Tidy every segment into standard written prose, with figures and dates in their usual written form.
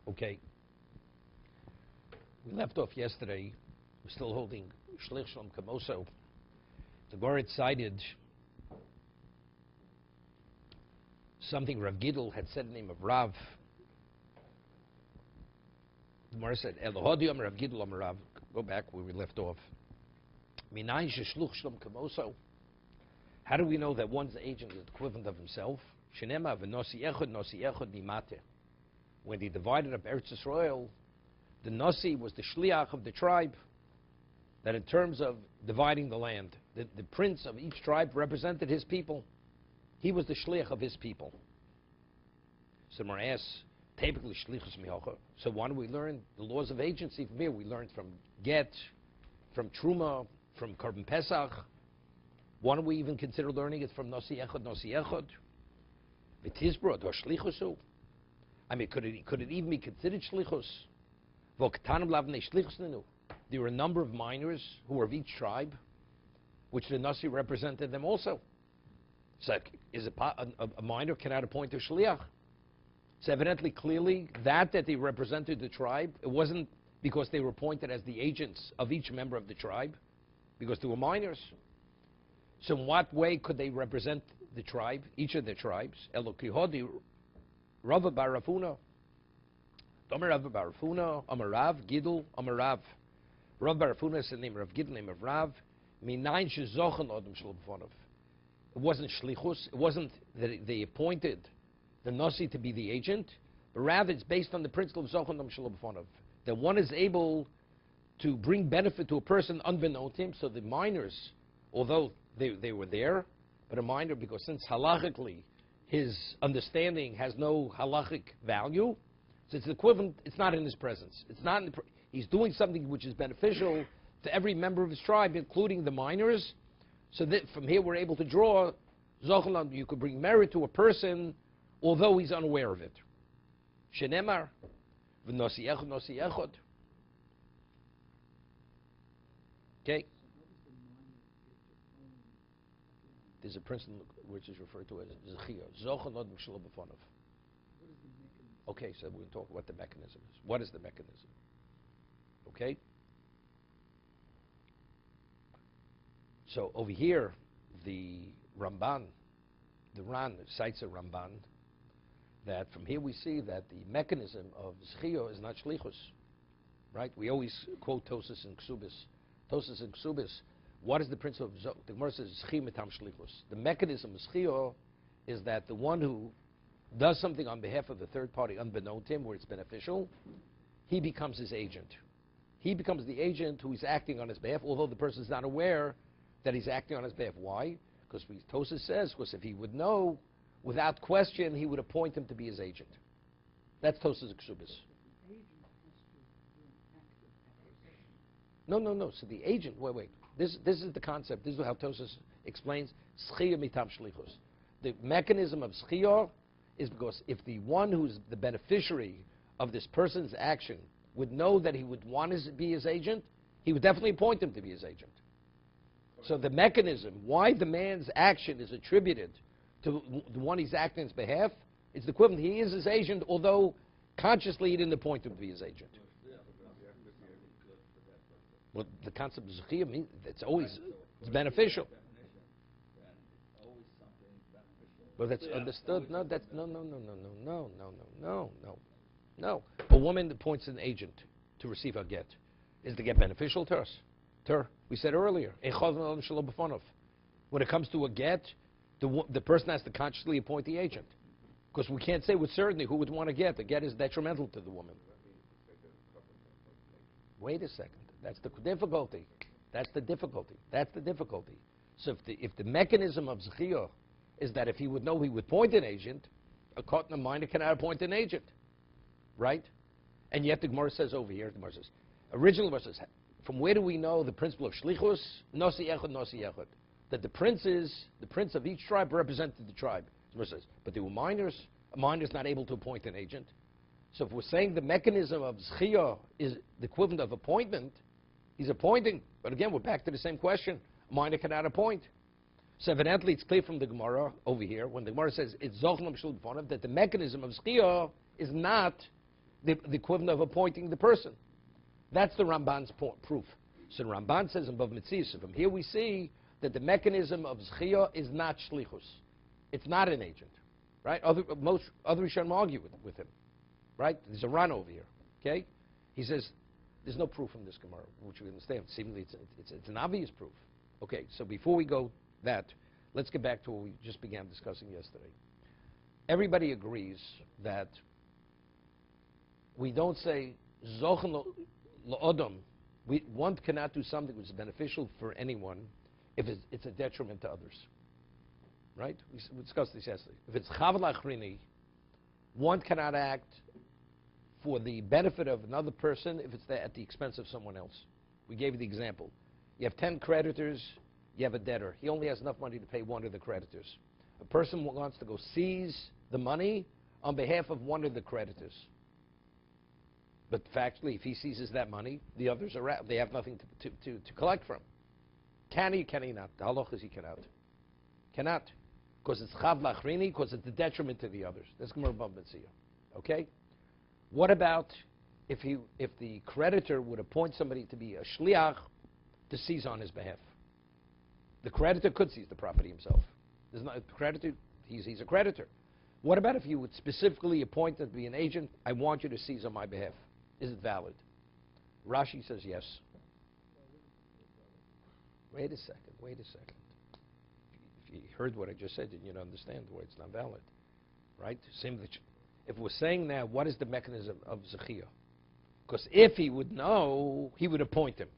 Okay. We left off yesterday. We're still holding Shlich Shalom Kamoso. The Gemara cited something Rav Gidl had said in the name of Rav. The Gemara said, Elohodi Am Rav Gidl Am Rav. Go back where we left off. Minayin Shlich Shalom Kamoso. How do we know that one's agent is the equivalent of himself? Shenema v'nosi echod nimate. When they divided up Eretz Yisrael, the Nasi was the shliach of the tribe, that in terms of dividing the land, the prince of each tribe represented his people. He was the shliach of his people. So Mar asks, typically shlichus mihocha. So why do we learn the laws of agency from here? We learned from Get, from Truma, from Korban Pesach. Why don't we even consider learning it from Nasi Echod? V'tizbrod or shlichusu. I mean, could it even be considered shlichus? There were a number of minors who were of each tribe, which the Nasi represented them also. So, is a minor cannot appoint a shliach? So evidently, clearly, that they represented the tribe, it wasn't because they were appointed as the agents of each member of the tribe, because they were minors. So in what way could they represent the tribe, each of the tribes? Elokihodi, Rava Barafuna, Amar Rav Barafuna, Amar Rav, Gidl, Amar Rav. Rav Barafuna is the name of Gidl, name of Rav. Minayin shezochen odem shelo b'fonav. It wasn't shlichus. It wasn't that they appointed the Nasi to be the agent, but rather it's based on the principle of zochen odem shelo b'fonav, that one is able to bring benefit to a person unbeknown to him. So the minors, although they were there, but a minor, because since halachically his understanding has no halachic value, so it's equivalent. It's not in his presence. It's not. He's doing something which is beneficial to every member of his tribe, including the minors. So that from here we're able to draw zochlan. You could bring merit to a person, although he's unaware of it. Shenemar, v'nosi echod. Okay. There's a principle which is referred to as zechiyah. Zochlan odem shelo b'fonav. Okay, so we'll talk about the mechanism is. What is the mechanism? Okay? So over here, the Ramban, the Ran cites a Ramban, that from here we see that the mechanism of Zechiyah is not Shlichus. Right? We always quote Tosas and Ksubis. Tosas and Ksubis, what is the principle of the Gemara says Zechiyah mitam Shlichus. The mechanism of Zechiyah is that the one who does something on behalf of the third party unbeknown to him where it's beneficial, he becomes his agent. He becomes the agent who is acting on his behalf, although the person is not aware that he's acting on his behalf. Why? Because Tosas says, because if he would know, without question, he would appoint him to be his agent. That's Tosas Ksubis. No. So the agent, wait. This is the concept. This is how Tosas explains Zechiyah mitam shlichus. The mechanism of Zechiyah is because if the one who's the beneficiary of this person's action would know that he would want to be his agent, he would definitely appoint him to be his agent. So the mechanism, why the man's action is attributed to the one he's acting on his behalf, it's the equivalent. He is his agent, although consciously he didn't appoint him to be his agent. Well, the concept of Zechiyah means it's beneficial. Well, that's understood. No, that's no. A woman appoints an agent to receive her get. Is the get beneficial to us? To her? We said earlier. When it comes to a get, the person has to consciously appoint the agent, because we can't say with certainty who would want to get. The get is detrimental to the woman. Wait a second. That's the difficulty. That's the difficulty. So if the mechanism of Zechiyah is that if he would know he would appoint an agent, a cotton minor cannot appoint an agent. Right? And yet the Gemara says over here, originally the Gemara says, from where do we know the principle of Shlichus? Nosi echod. That the prince of each tribe represented the tribe. The Gemara says, but there were minors. A minor is not able to appoint an agent. So if we're saying the mechanism of Zechiyah is the equivalent of appointment, he's appointing. But again, we're back to the same question. A minor cannot appoint. So evidently, it's clear from the Gemara over here, when the Gemara says it's Zochlam Shul B'Fonav, that the mechanism of Zechiyah is not the equivalent of appointing the person. That's the Ramban's proof. So the Ramban says in Bav Mitzvah, from here we see that the mechanism of Zechiyah is not Shlichus. It's not an agent, right? Most other Rishonim argue with him, right? There's a run over here, okay? He says, there's no proof from this Gemara, which we understand. Seemingly it's an obvious proof. Okay, so before we go that, let's get back to what we just began discussing yesterday. Everybody agrees that we don't say, Zochen L'Odom, one cannot do something which is beneficial for anyone if it's a detriment to others. Right? We discussed this yesterday. If it's Chav L'Achrini, one cannot act for the benefit of another person if it's at the expense of someone else. We gave you the example. You have 10 creditors, you have a debtor. He only has enough money to pay one of the creditors. A person wants to go seize the money on behalf of one of the creditors. But factually, if he seizes that money, the others are out. They have nothing to collect from. Can he, can he not? The halach is he cannot. Cannot. Because it's chav lachrini, because it's a detriment to the others. That's Gemara Bava Metzia. Okay? What about if the creditor would appoint somebody to be a shliach to seize on his behalf? The creditor could seize the property himself. There's not a creditor, he's a creditor. What about if you would specifically appoint him to be an agent? I want you to seize on my behalf. Is it valid? Rashi says yes. Wait a second. If you heard what I just said, then you'd understand why it's not valid. Right? Same that if we're saying now, what is the mechanism of Zechiyah? Because if he would know, he would appoint him.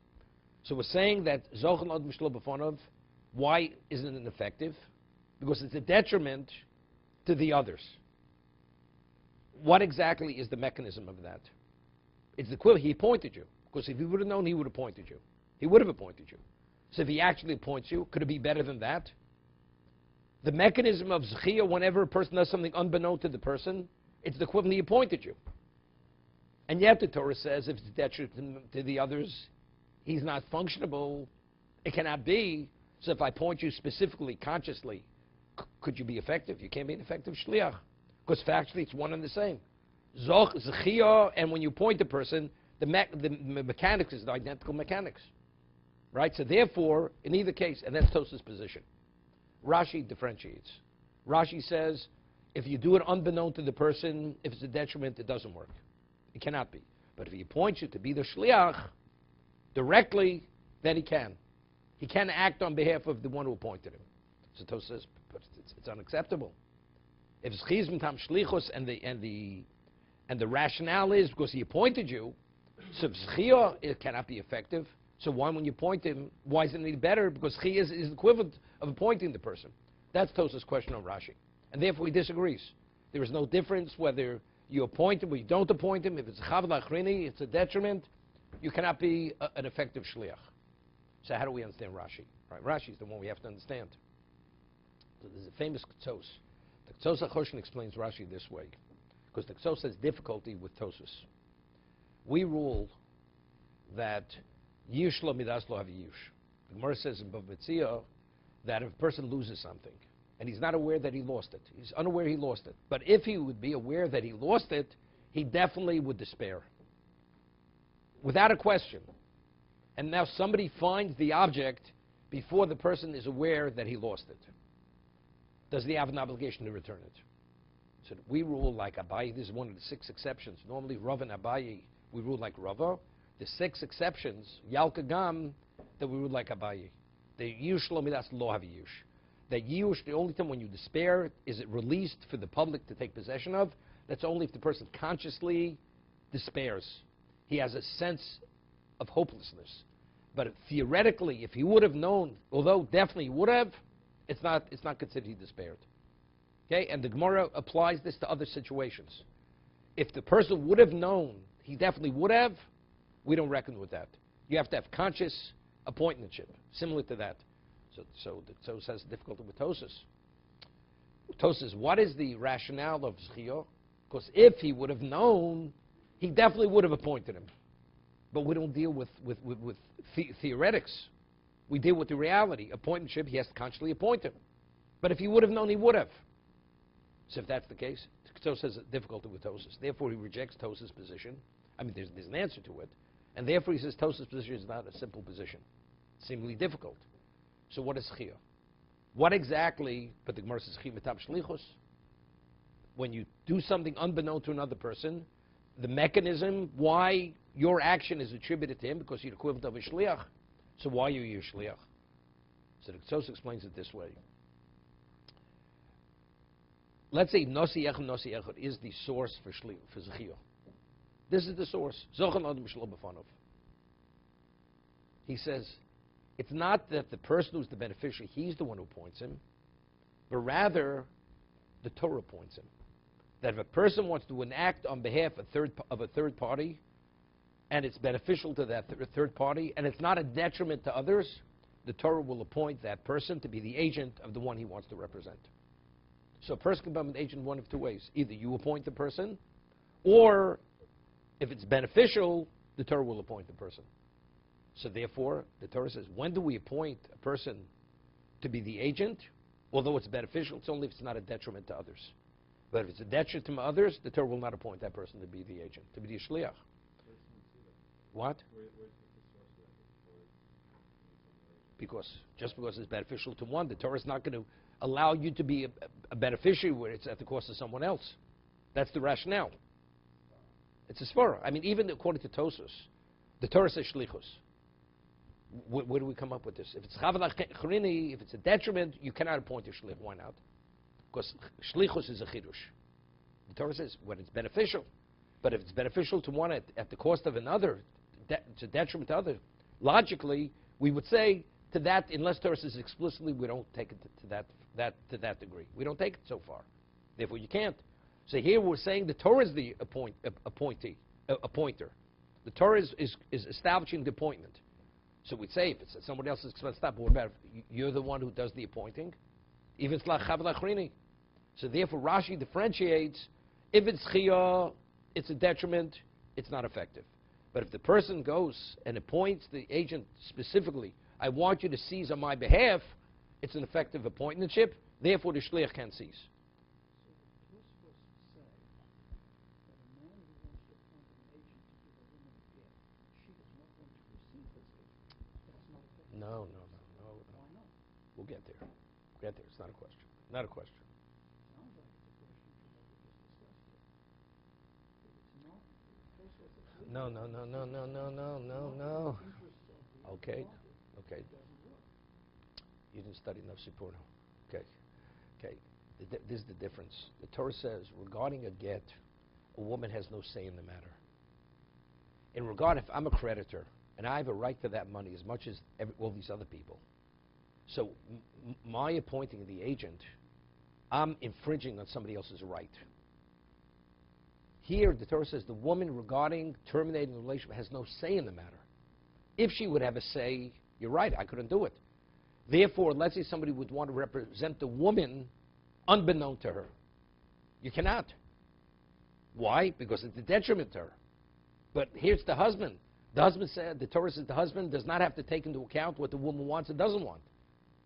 So we're saying that Zochen Ad Mishlo B'Fonov, why isn't it effective? Because it's a detriment to the others. What exactly is the mechanism of that? It's the equivalent. He appointed you. Because if he would have known, he would have appointed you. He would have appointed you. So if he actually appoints you, could it be better than that? The mechanism of Zechiyah, whenever a person does something unbeknown to the person, it's the equivalent he appointed you. And yet the Torah says if it's detriment to the others, he's not functionable. It cannot be. So if I point you specifically, consciously, could you be effective? You can't be an effective shliach. Because factually it's one and the same. Zechiyah, and when you point the person, the mechanics is the identical mechanics. Right? So therefore, in either case, and that's Tosafos' position. Rashi differentiates. Rashi says, if you do it unbeknown to the person, if it's a detriment, it doesn't work. It cannot be. But if he appoints you to be the shliach directly, then he can. He can act on behalf of the one who appointed him. So Tosafos says, but it's unacceptable. If it's chizm tam shlichus and the rationale is because he appointed you, so Zechiyah, it cannot be effective. So why, when you appoint him, why isn't it better? Because Chiyah is the equivalent of appointing the person. That's Tosafos' question on Rashi. And therefore he disagrees. There is no difference whether you appoint him or you don't appoint him. If it's chav lachrini, it's a detriment. You cannot be an effective shliach. So how do we understand Rashi? Right, Rashi is the one we have to understand. So there's a famous Ktsos. The Ktsos HaChoshen explains Rashi this way. Because the Ktsos has difficulty with Tosafos. We rule that Yush lo midas lo have yush. The Gemara says in Bav Metzia that if a person loses something and he's not aware that he lost it, he's unaware he lost it. But if he would be aware that he lost it, he definitely would despair. Without a question. And now somebody finds the object before the person is aware that he lost it. Does he have an obligation to return it? So we rule like Abaye. This is one of the 6 exceptions. Normally Rav and Abaye, we rule like Rava. The 6 exceptions, Yalka Gam, that we rule like Abaye. The Yush lo midas lo have yush. That Yush, the only time when you despair, is it released for the public to take possession of. That's only if the person consciously despairs. He has a sense of hopelessness. But theoretically, if he would have known, although definitely he would have, it's not considered he despaired. Okay, and the Gemara applies this to other situations. If the person would have known, he definitely would have, we don't reckon with that. You have to have conscious appointmentship, similar to that. So Tosafos has difficulty with Tosafos. Tosafos, what is the rationale of Zechiyah? Because if he would have known, he definitely would have appointed him. But we don't deal with theoretics. We deal with the reality. Appointmentship, he has to consciously appoint him. But if he would have known, he would have. So if that's the case, Tosas has a difficulty with Tosas. Therefore, he rejects Tosas' position. I mean, there's an answer to it. And therefore, he says Tosas' position is not a simple position. It's seemingly difficult. So what is Chiyah? What exactly, but the Gemara says Chiyah Mitab Shlichus, when you do something unbeknown to another person, the mechanism why your action is attributed to him, because you're equivalent of a shliach. So why are you a shliach? So the Tzos explains it this way. Let's say Nosi Echad is the source for Zechiyah. This is the source. Zochan Adam Shlo B'fanov. He says, it's not that the person who's the beneficiary, he's the one who appoints him, but rather the Torah appoints him. That if a person wants to enact on behalf of a third party, and it's beneficial to that third party, and it's not a detriment to others, the Torah will appoint that person to be the agent of the one he wants to represent. So a person can become an agent one of two ways. Either you appoint the person, or if it's beneficial, the Torah will appoint the person. So therefore, the Torah says, when do we appoint a person to be the agent? Although it's beneficial, it's only if it's not a detriment to others. But if it's a detriment to others, the Torah will not appoint that person to be the agent, to be the shliach. What? Just because it's beneficial to one, the Torah is not going to allow you to be a beneficiary where it's at the cost of someone else. That's the rationale. It's a svara. I mean, even according to Tosfos, the Torah says shlichus. Where do we come up with this? If it's chavalach chrini, if it's a detriment, you cannot appoint a shlich. Why not? Because shlichus is a chidush. The Torah says when it's beneficial, but if it's beneficial to one at the cost of another, it's a detriment to other. Logically, we would say to that, unless Torah says explicitly, we don't take it to that degree. We don't take it so far. Therefore, you can't. So here we're saying the Torah is the appointer. The Torah is establishing the appointment. So we'd say if it's at someone else's expense, stop. But what about if you're the one who does the appointing? Even it's lachrini. So therefore, Rashi differentiates. If it's chiyah, it's a detriment. It's not effective. But if the person goes and appoints the agent specifically, I want you to seize on my behalf, it's an effective appointmentship. Therefore, the shliach can't seize. No. We'll get there. It's not a question. Not a question. No. Okay. You didn't study enough Sipurno. Okay. This is the difference. The Torah says, regarding a get, a woman has no say in the matter. In regard, if I'm a creditor, and I have a right to that money as much as all these other people. So my appointing the agent, I'm infringing on somebody else's right. Here, the Torah says the woman regarding terminating the relationship has no say in the matter. If she would have a say, you're right, I couldn't do it. Therefore, let's say somebody would want to represent the woman unbeknown to her. You cannot. Why? Because it's a detriment to her. But here's the husband. The husband said, the Torah says the husband does not have to take into account what the woman wants and doesn't want.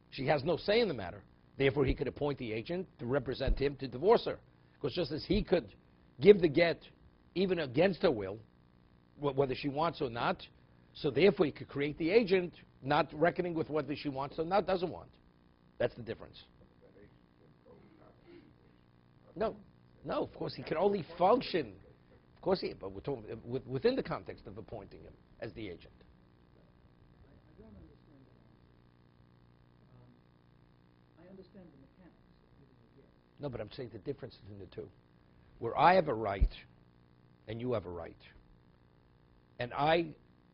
She has no say in the matter. Therefore, he could appoint the agent to represent him to divorce her. Because just as he could give the get even against her will, whether she wants or not, so therefore he could create the agent, not reckoning with whether she wants or not doesn't want. That's the difference. No, of course he can only function. Of course, but we're talking within the context of appointing him as the agent. I don't understand that answer. I understand the mechanics of giving a gift. No, but I'm saying the difference between the two. Where I have a right, and you have a right. And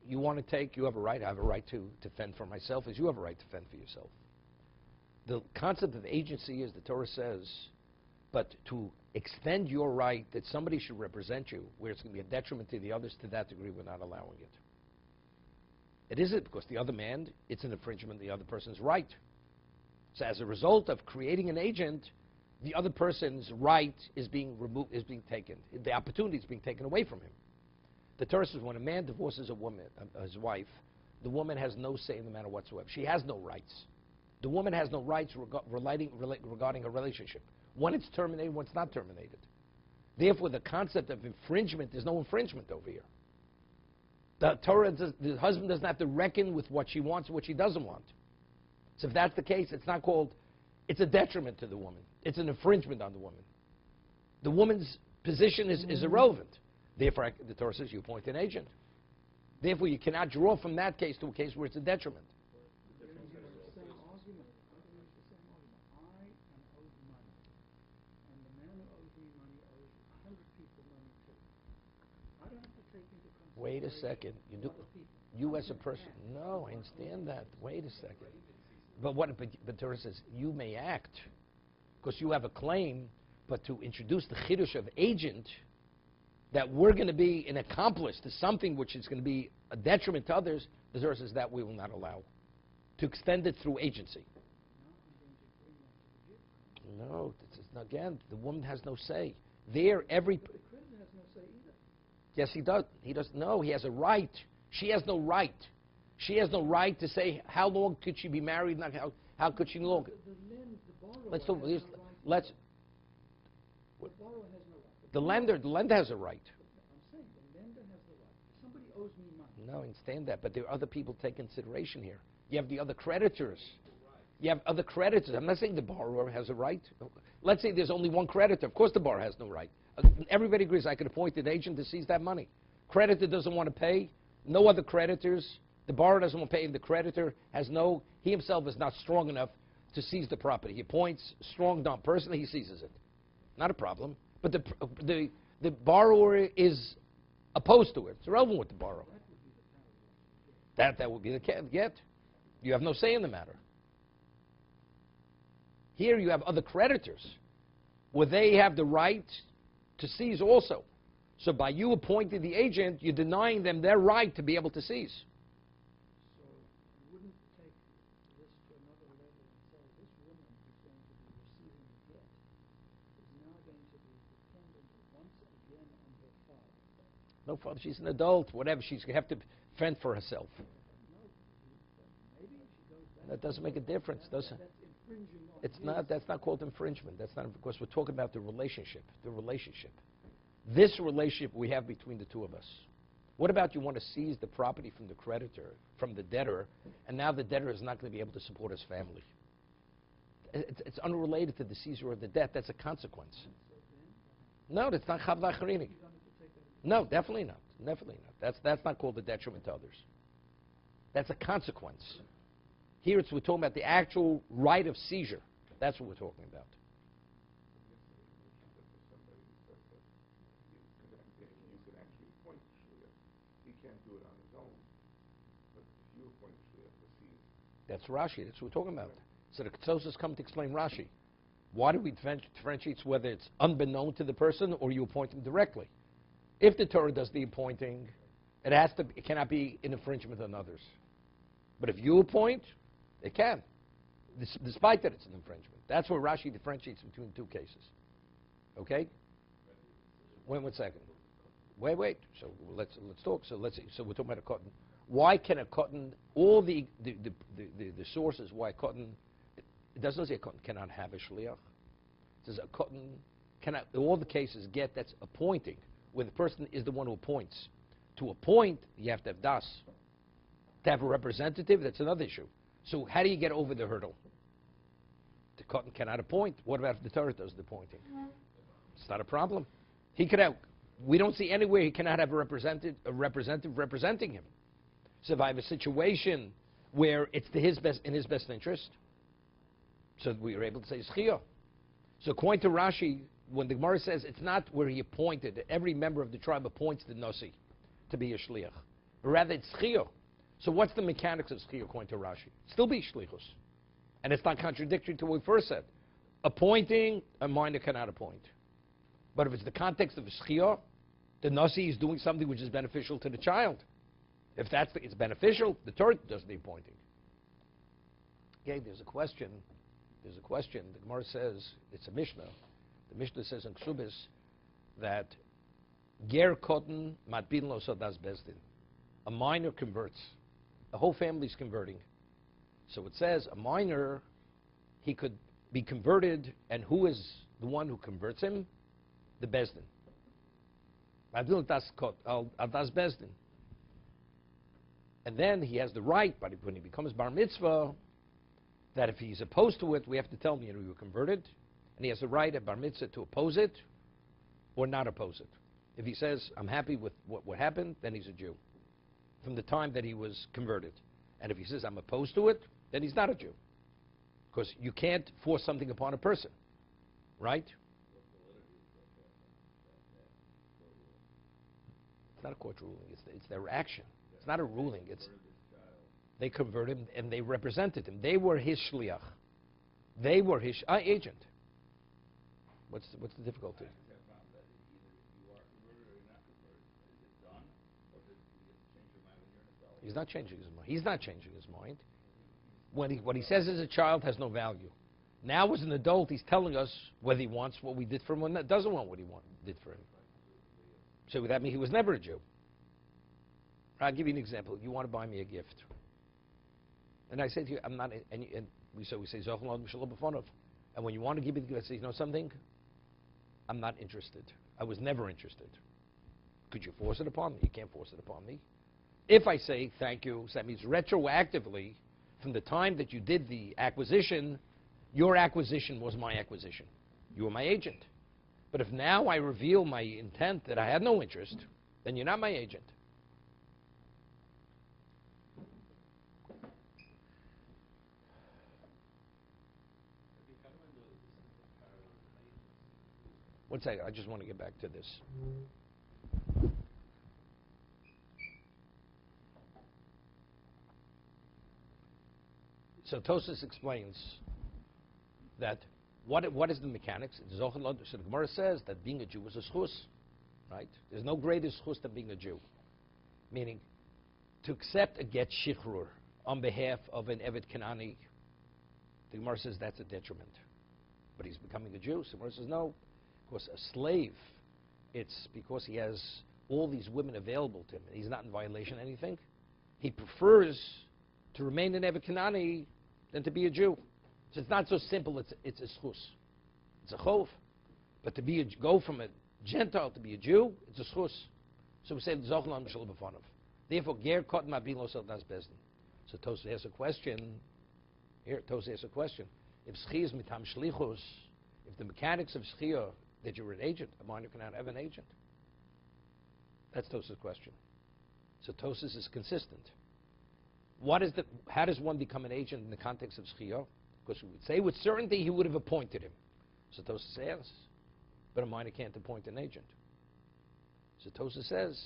you want to take, you have a right, I have a right to fend for myself, as you have a right to fend for yourself. The concept of agency is, the Torah says, but to extend your right that somebody should represent you, where it's going to be a detriment to the others, to that degree, we're not allowing it. It isn't because the other man, it's an infringement of the other person's right. So as a result of creating an agent, the other person's right is being removed, is being taken. The opportunity is being taken away from him. The Torah says when a man divorces a woman, his wife, the woman has no say in the matter whatsoever. She has no rights. The woman has no rights regarding her relationship. when it's terminated, when it's not terminated. Therefore, the concept of infringement, there's no infringement over here. The Torah, the husband doesn't have to reckon with what she wants and what she doesn't want. So if that's the case, it's not called, it's a detriment to the woman. It's an infringement on the woman. The woman's position is irrelevant. Therefore, the Torah says you appoint an agent. Therefore, you cannot draw from that case to a case where it's a detriment. Wait a second. You as a person. No, I understand that. Wait a second. But Torah says you may act because you have a claim, but to introduce the chiddush of agent, that we're going to be an accomplice to something which is going to be a detriment to others, the Torah says that we will not allow. To extend it through agency. No, this is, again, the woman has no say. There, every... But the creditor has no say either. Yes, he does. He does. No, he has a right. She has no right. She has no right to say how long could she be married. Not how could she long. The borrower has no right. The borrower has no right. The lender has a right. I'm saying the lender has the right. If somebody owes me money. No, I understand that, but there are other people to take consideration here. You have the other creditors. You have other creditors. I'm not saying the borrower has a right. Let's say there's only one creditor. Of course the borrower has no right. Everybody agrees I could appoint an agent to seize that money. Creditor doesn't want to pay. No other creditors. The borrower doesn't want to pay. The creditor has no, he himself is not strong enough to seize the property. He appoints strong dumb person, he seizes it. Not a problem. But the borrower is opposed to it. It's irrelevant with the borrower. That would be the get. You have no say in the matter. Here you have other creditors where they have the right to seize also. So by you appointing the agent, you're denying them their right to be able to seize. So you wouldn't take this to another level and say this woman who's going to be receiving the debt is now going to be dependent once again on her father. No, father, she's an adult, whatever. She's going to have to fend for herself. No, maybe she goes back. That doesn't make a difference, does it? That's infringing on It's his. not. That's not called infringement. That's not, because we're talking about the relationship. The relationship. This relationship we have between the two of us. What about you want to seize the property from the creditor, from the debtor, and now the debtor is not going to be able to support his family? It's unrelated to the seizure of the debt. That's a consequence. No, that's not chav v'acharini. No, definitely not. Definitely not. That's not called a detriment to others. That's a consequence. Here we're talking about the actual right of seizure. That's what we're talking about. That's Rashi. That's what we're talking about. So the Ketzosos come to explain Rashi. Why do we differentiate whether it's unbeknown to the person or you appoint him directly? If the Torah does the appointing, it cannot be an infringement on others. But if you appoint, it can, despite that it's an infringement. That's where Rashi differentiates between two cases. Okay? Wait 1 second. Wait. So let's talk. So let's see. So we're talking about a cotton. Why can a cotton? All the sources why cotton. It doesn't say a cotton cannot have a shliach. It says a cotton cannot. In all the cases get that's appointing, where the person is the one who appoints. To appoint, you have to have das. To have a representative, that's another issue. So how do you get over the hurdle? The cotton cannot appoint. What about if the Torah does the appointing? It's not a problem. He could have. We don't see anywhere he cannot have a representative representing him. So if I have a situation where it's in his best interest, so we are able to say schiyah. So according to Rashi, when the Gemara says it's not where he appointed, every member of the tribe appoints the nasi to be a shliach, but rather it's schiyah. So what's the mechanics of schiyah according to Rashi? Still be shlichus. And it's not contradictory to what we first said. Appointing, a minor cannot appoint. But if it's the context of a schiyah, the nasi is doing something which is beneficial to the child. If it's beneficial, the Torah does the appointing. Okay, there's a question. The Gemara says, it's a Mishnah. The Mishnah says in Ksubis that ger kotten matbin lo sodas bezdin. A minor converts. The whole family's converting. So it says a minor, he could be converted, and who is the one who converts him, the Bezdin. Adil das kot al das Bezdin. And then he has the right, but when he becomes bar mitzvah, that if he's opposed to it, we have to tell him, you were converted, and he has the right at bar mitzvah to oppose it or not oppose it. If he says, I'm happy with what happened, then he's a Jew from the time that he was converted. And if he says, I'm opposed to it, then he's not a Jew. Because you can't force something upon a person, right? It's not a court ruling. It's their action. It's not a ruling. They converted him and they represented him. They were his shliach. They were his agent. What's the difficulty? He's not changing his mind. He's not changing his mind. What he says as a child has no value. Now as an adult, he's telling us whether he wants what we did for him or doesn't want what he did for him. So would that mean he was never a Jew? I'll give you an example. You want to buy me a gift. And I say to you, I'm not, and we say, and when you want to give me the gift, I say, you know something? I'm not interested. I was never interested. Could you force it upon me? You can't force it upon me. If I say thank you, so that means retroactively, from the time that you did the acquisition, your acquisition was my acquisition. You were my agent. But if now I reveal my intent that I had no interest, then you're not my agent. One second, I just want to get back to this. So Tosas explains that what is the mechanics? So the Gemara says that being a Jew was a schus, right? There's no greater schus than being a Jew. Meaning, to accept a get shichrur on behalf of an Evet Kanani, the Gemara says that's a detriment. But he's becoming a Jew. So the Gemara says no, because a slave, it's because he has all these women available to him. He's not in violation of anything. He prefers to remain an Evet Kanani than to be a Jew. So it's not so simple, it's a schus. It's a chov. But to go from a Gentile to be a Jew, it's a schus. So we say, therefore, ger kot mabilo sel das bezdin. So Tosas asks a question. Here, Tosas asks a question. If schia is mitam shlichus, if the mechanics of schia, that you're an agent, a minor cannot have an agent. That's Tosas' question. So Tosas is consistent. How does one become an agent in the context of schia? Because we would say with certainty he would have appointed him. So Tosas says, but a minor can't appoint an agent. So Tosas says,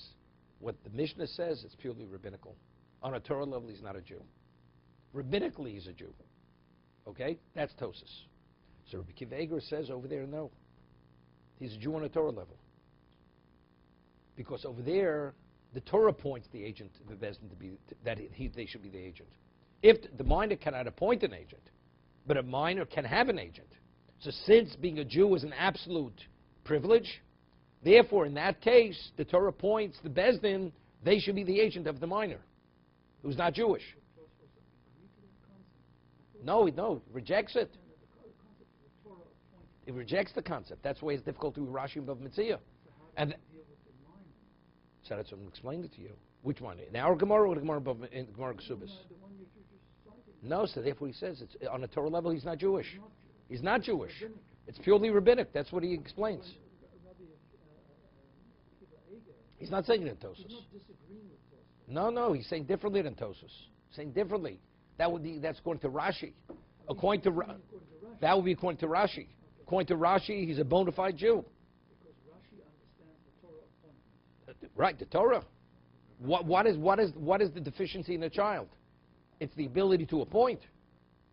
what the Mishnah says, it's purely rabbinical. On a Torah level, he's not a Jew. Rabbinically, he's a Jew. Okay? That's Tosas. So Rabbi Akiva Eiger says over there, no. He's a Jew on a Torah level. Because over there, the Torah appoints the agent, the Bezdin, to be, they should be the agent. If the minor cannot appoint an agent, but a minor can have an agent. So since being a Jew is an absolute privilege, therefore in that case, the Torah appoints the Bezdin, they should be the agent of the minor, who's not Jewish. No, rejects it. It rejects the concept. That's why it's difficult to Rashi above Mitzvah. And so that's what I'm explaining it to you. Which one? In our Gemara or the Gemara above in Gemara Ksubis? No, so therefore he says it's on a Torah level he's not Jewish. He's not Jewish. It's purely rabbinic. That's what he explains. He's not saying it in Tosas. No, he's saying differently than Tosas. Saying differently. That's according to Rashi. That would be according to Rashi. According to Rashi, he's a bona fide Jew. Because Rashi understands the Torah appointment. Right, the Torah. What is the deficiency in a child? It's the ability to appoint.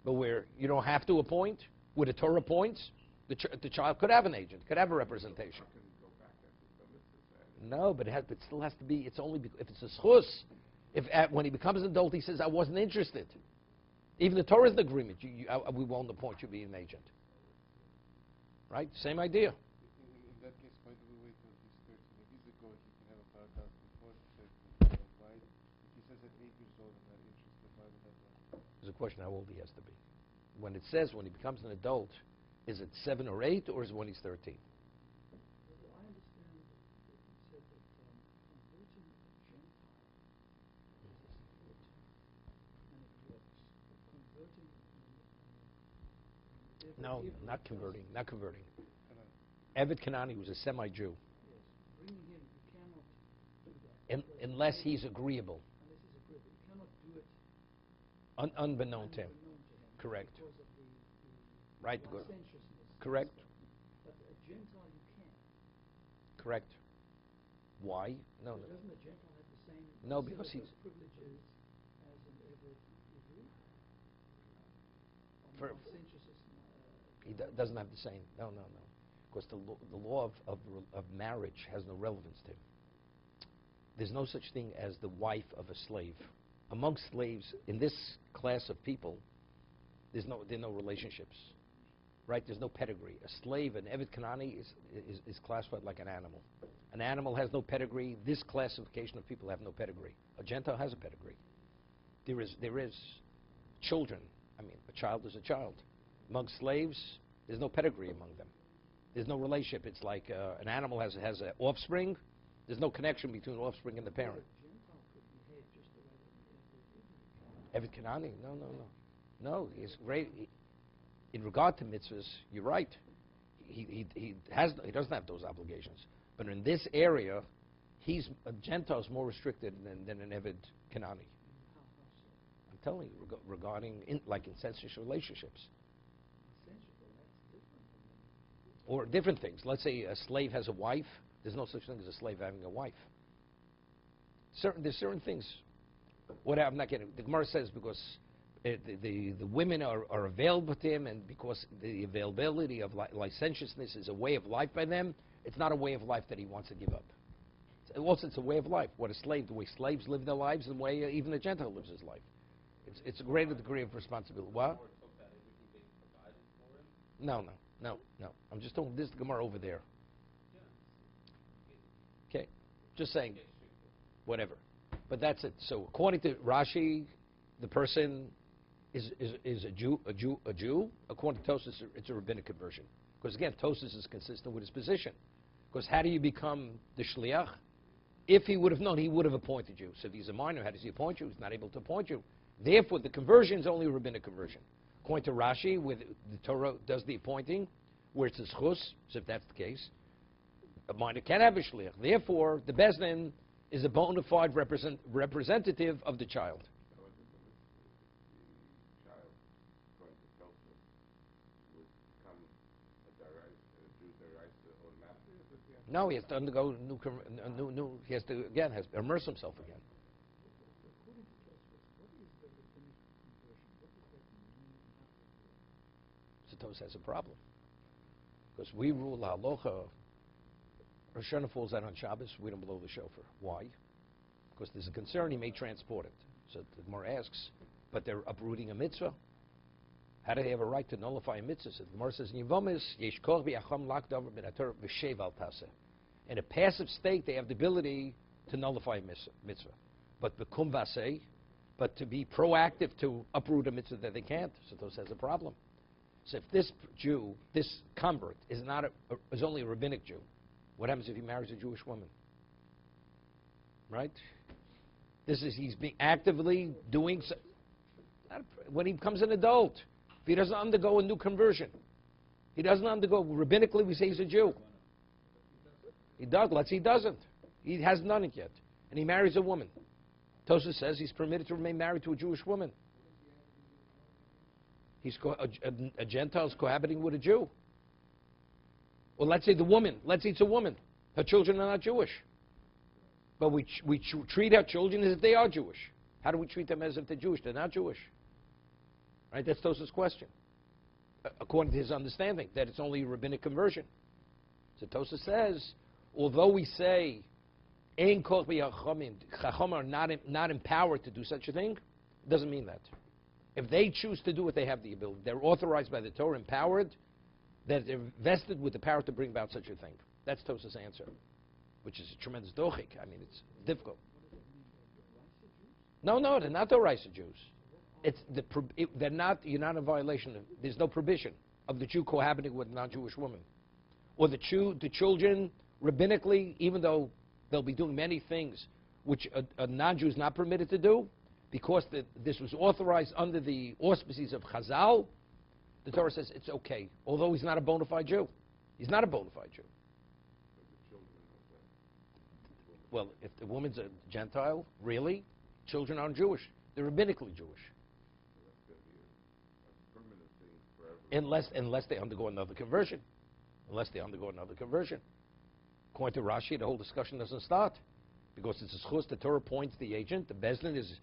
But where you don't have to appoint, where the Torah appoints, the child could have an agent, could have a representation. No, but it still has to be. It's only if it's a schus. When he becomes an adult, he says, "I wasn't interested." Even the Torah is an agreement. We won't appoint you to be an agent. Right? Same idea. In that case, why do we wait till he's 13? If he's a goy, he can have a parshas before the 13. Why? If he says at 8 years old, I'm not interested, why would that matter? There's a question how old he has to be. When it says when he becomes an adult, Is it 7 or 8, or is it when he's 13? Well, I understand that you said that converting a Gentile is a sport and it works. But converting No, Hebrew not doesn't. converting. Not converting. Hello. Eved Kanani was a semi-Jew, Yes, bringing him, you cannot do that. because unless it- he's agreeable, Unless he's agreeable. You cannot do it unbeknown to him. unbeknown to him. Correct. Because of the Right, because- licentiousness. and Correct. stuff. But a Gentile you can. Correct. Why? No, So no. doesn't a Gentile have the same No, set because of he's- privileges as an Eved Hebrew? On For- licentiousness, He doesn't have the same. No. Because the law of marriage has no relevance to him. There's no such thing as the wife of a slave. Among slaves, in this class of people, there are no relationships. Right? There's no pedigree. A slave, an Eved Kanani, is classified like an animal. An animal has no pedigree. This classification of people have no pedigree. A Gentile has a pedigree. There is children. I mean, a child is a child. Among slaves, there's no pedigree among them. There's no relationship. It's like an animal has an offspring. There's no connection between the offspring and the parent. A Gentile could behave just the way that an Eved Hebrew can. Eved Kanani, no. He's great. In regard to mitzvahs, you're right. He doesn't have those obligations. But in this area, a Gentile's more restricted than an Eved Kanani. How so? I'm telling you, regarding incestuous relationships. Essentially, that's different from Or different things. Let's say a slave has a wife. There's no such thing as a slave having a wife. There's certain things. What I'm not getting. The Gemara says because the women are available to him, and because the availability of licentiousness is a way of life by them, it's not a way of life that he wants to give up. Also, it's a way of life. What the way slaves live their lives, and the way even a Gentile lives his life. It's a greater degree of responsibility. What? No. I'm just talking this Gemara over there. Okay, just saying, whatever. But that's it. So according to Rashi, the person is a Jew. According to Tosas, it's a rabbinic conversion. Because again, Tosas is consistent with his position. Because how do you become the shliach? If he would have known, he would have appointed you. So if he's a minor, how does he appoint you? He's not able to appoint you. Therefore, the conversion is only a rabbinic conversion. According to Rashi, where the Torah does the appointing, where it's a schus, so if that's the case, a minor can have a shliach. Therefore, the Beis Din is a bona fide representative of the child. So what if the child, according to Tosfos, would become a Jew deraisa automatically? Or does he have No, he has to undergo he has to immerse himself again. According to Tosfos, what is the rabbinic conversion? What does that mean and how does it work? So Tosfos has a problem. Because we rule halacha, Rosh Hashanah falls out on Shabbos, we don't blow the shofar. Why? Because there's a concern he may transport it. So the Gemara asks, but they're uprooting a mitzvah. How do they have a right to nullify a mitzvah? So the Gemara says, Yesh koch v'yacham lak davar min haTorah v'shev al taseh. In a passive state, they have the ability to nullify a mitzvah. But b'kum vaseh, but to be proactive to uproot a mitzvah that they can't, so those has a problem. So if this Jew, this convert, is only a rabbinic Jew, what happens if he marries a Jewish woman? Right? He's being actively doing, when he becomes an adult, if he doesn't undergo a new conversion, he doesn't undergo, rabbinically we say he's a Jew. He does, let's say he doesn't. He hasn't done it yet. And he marries a woman. Tosfos says he's permitted to remain married to a Jewish woman. A Gentile is cohabiting with a Jew. Or let's say it's a woman. Her children are not Jewish. But we treat our children as if they are Jewish. How do we treat them as if they're Jewish? They're not Jewish. Right? That's Tosfos' question. According to his understanding, that it's only a rabbinic conversion. So Tosfos says, although we say, Ein koch b'yachomim, Chacham are not empowered to do such a thing, it doesn't mean that. If they choose to do it, they have the ability. They're authorized by the Torah, empowered, that they're vested with the power to bring about such a thing. That's Tosfos' answer, which is a tremendous dochik. I mean, it's difficult. No, they're not the Raisa Jews. They're not. You're not in violation of. There's no prohibition. of the Jew cohabiting with a non-Jewish woman. Or the children, rabbinically, even though they'll be doing many things which a non-Jew is not permitted to do, because this was authorized under the auspices of Chazal, the Torah says it's okay, although he's not a bona fide Jew. He's not a bona fide Jew. Well, if the woman's a Gentile, really, children aren't Jewish. They're rabbinically Jewish. Unless they undergo another conversion. Unless they undergo another conversion. According to Rashi, the whole discussion doesn't start. Because it's a schus, the Torah appoints the agent. The Bezdin is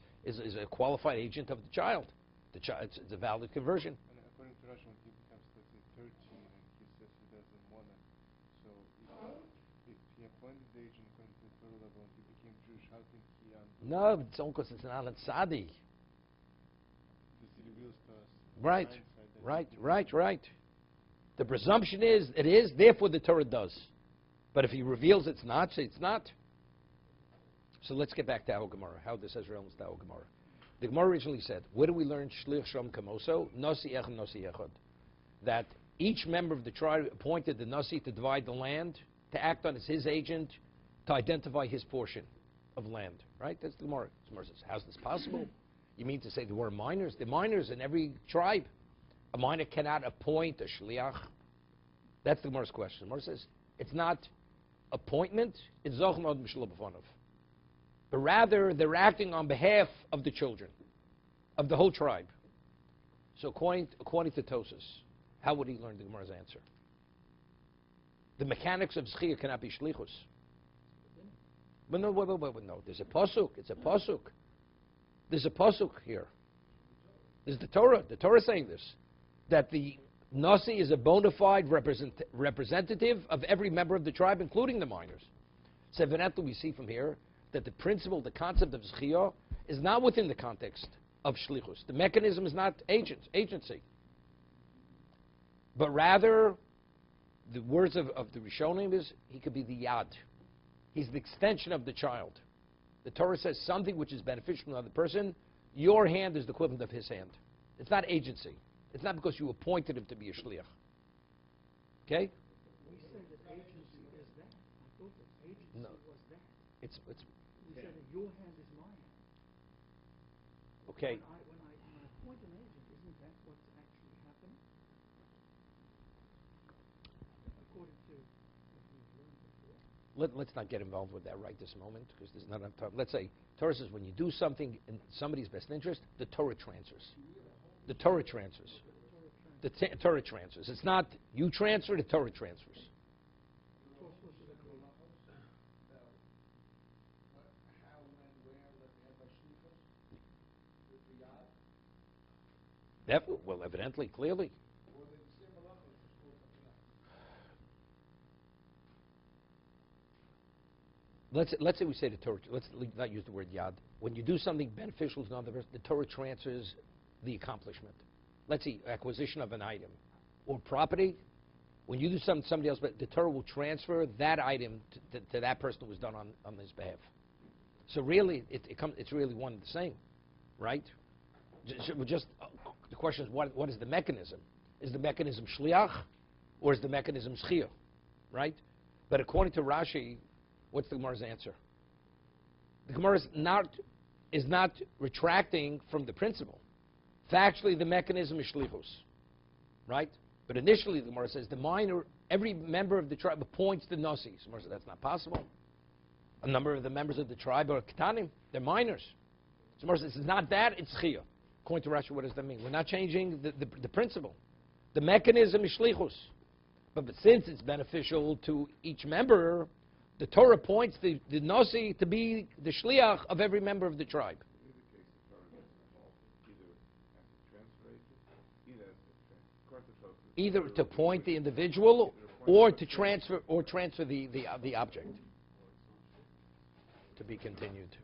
a qualified agent of the child. It's a valid conversion. And according to Rashi, when he becomes, let's say, 13 and he says he doesn't want it, so if he appointed the agent according to the Torah level and he became Jewish, how can he undo? No, it's only because it's not a tzadi. This reveals to us. Right, hindsight that right. The presumption is it is, therefore the Torah does. But if he reveals it's not, say it's not. So let's get back to our Gemara, how this has relevance to our Gemara. The Gemara originally said, where do we learn Shlich Shom Kamoso? Nasi Echad, Nasi Echad. That each member of the tribe appointed the Nasi to divide the land, to act on as his agent, to identify his portion of land. Right? That's the Gemara. The Gemara says, how's this possible? You mean to say there were minors? The minors in every tribe. A minor cannot appoint a Shliach. That's the Gemara's question. The Gemara says, it's not appointment, it's Zochmod Mishlo B'Fonov. But rather, they're acting on behalf of the children, of the whole tribe. So according to Tosas, how would he learn the Gemara's answer? The mechanics of Zchiyah cannot be Shlichus. But no, no, there's a Pasuk, it's a Pasuk. There's a Pasuk here. There's the Torah saying this, that the Nasi is a bona fide representative of every member of the tribe, including the minors. So evidently we see from here that the principle, the concept of Zchiyah, is not within the context of Shlichus. The mechanism is not agency. But rather, the words of the Rishonim is, he could be the Yad. He's the extension of the child. The Torah says something which is beneficial to another person, your hand is the equivalent of his hand. It's not agency. It's not because you appointed him to be a Shliach. Okay? We say that agency is that. I thought that agency was that. It's We say that your hand is my hand. okay. When I appoint an agent, isn't that what's actually happening? According to what we've learned before. Let's not get involved with that right this moment, because there's not enough time. Let's say, Torah says when you do something in somebody's best interest, the Torah transfers. The Torah transfers. The Torah transfers. It's not you transfer, the Torah transfers. Well, evidently, clearly. Let's say we say the Torah. Let's not use the word yad. When you do something beneficial to another person, the Torah transfers the accomplishment. Let's see, acquisition of an item or property. When you do something to somebody else, but the Torah will transfer that item to that person who was done on his behalf. So really, it's really one and the same, right? The question is, what is the mechanism? Is the mechanism shliach, or is the mechanism zchiyah, right? But according to Rashi, what's the Gemara's answer? The Gemara is not retracting from the principle. Factually, the mechanism is shlichus, right? But initially, the Gemara says every member of the tribe appoints the nasi. The Gemara says that's not possible. A number of the members of the tribe are ketanim; they're minors. The Gemara says it's not that; it's zchiyah. According to Rashi, what does that mean? We're not changing the principle. The mechanism is shlichus. But since it's beneficial to each member, the Torah points the nasi to be the shliach of every member of the tribe. Either to point the individual or to transfer the object. To be continued.